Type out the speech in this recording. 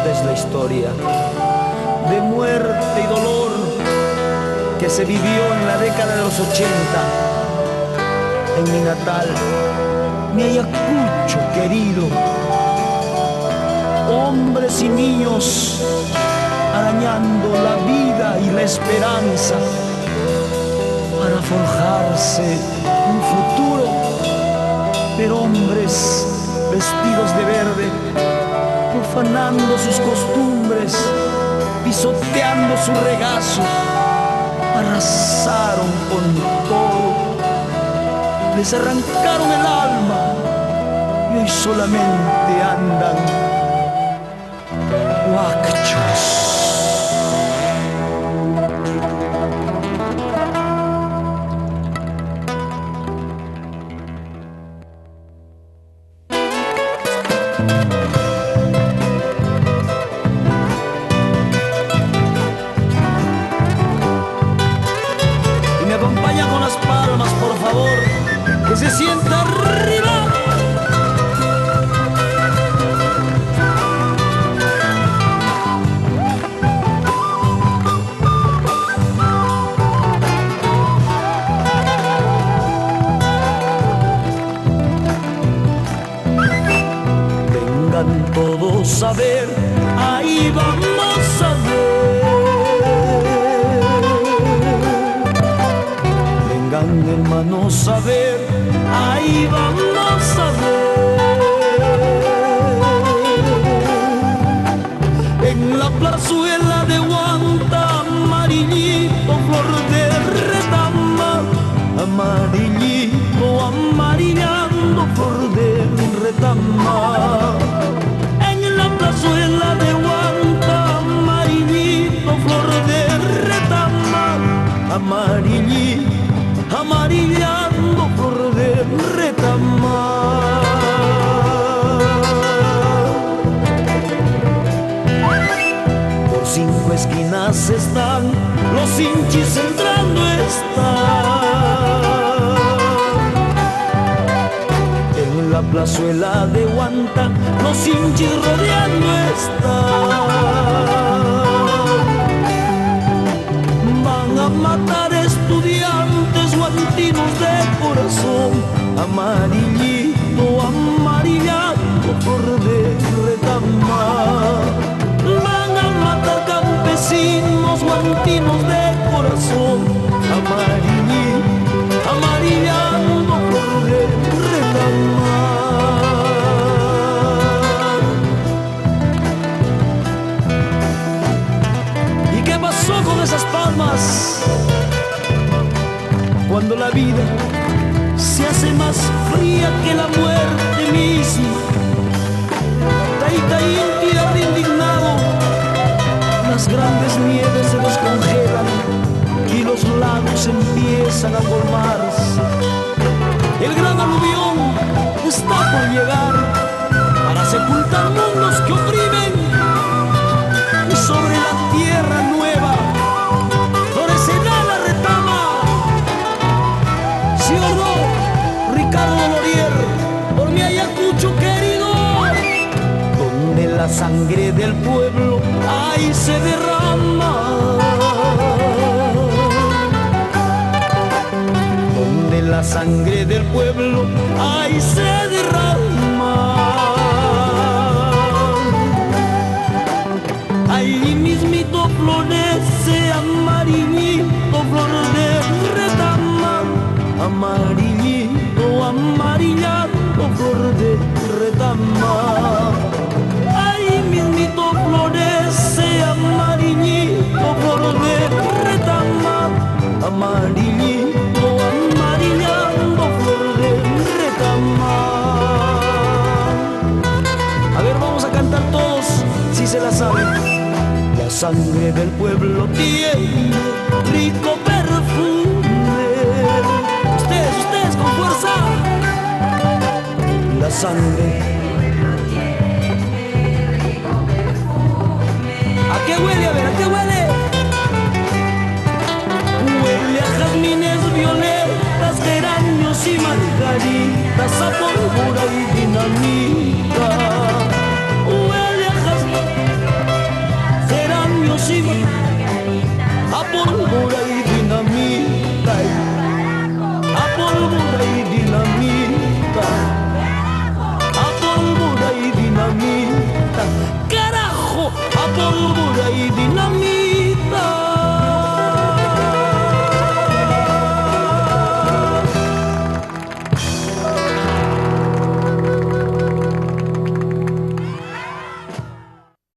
Esta es la historia de muerte y dolor que se vivió en la década de los 80 en mi natal, mi Ayacucho querido. Hombres y niños arañando la vida y la esperanza para forjarse un futuro, pero hombres vestidos de verde, profanando sus costumbres, pisoteando su regazo, arrasaron con todo, les arrancaron el alma y hoy solamente andan guachos. Acompaña con las palmas, por favor, que se sienta arriba. Vengan todos a ver, ahí vamos a ver. Hermanos, a ver, ahí vamos a ver. En la plazuela de Huanta, amarillito, flor de retama, amarillito, amarillando, flor de retama. En la plazuela de Huanta, amarillito, flor de retama, amarillito, amarillando flor de retama. Por 5 esquinas están los hinchis entrando están. En la plazuela de Huanta los hinchis rodeando están. Van a matar estudiantes guantinos de corazón, amarillito, amarillando flor de retama. Van a matar campesinos guantinos de corazón, amarillito, amarillando flor de retama. ¿Y qué pasó con esas palmas? Cuando la vida se hace más fría que la muerte misma, Taita Inti abre indignado, las grandes nieves se descongelan y los lagos empiezan a colmarse. El gran aluvión está por llegar para sepultar mundos que oprimen, y sobre la tierra nueva florecerá la retama. ¿Sí o no, Ricardo Lorier, por mi Ayacucho querido? Donde la sangre del pueblo ahí se derrama, donde la sangre del pueblo ahí se derrama. Ahí mismito florece amarillito, flor de retama, amarillito, amarillando, flor de retama. Ahí mismito florece amarillito, flor de retama, amarillito, amarillando, flor de retama. A ver, vamos a cantar todos, si se la saben. La sangre del pueblo tiene rico perfume. Ustedes con fuerza. La sangre. ¿A qué huele? A ver, ¿a qué huele? Huele a jazmines, violetas, geranios y margaritas, a pólvora y dinamita.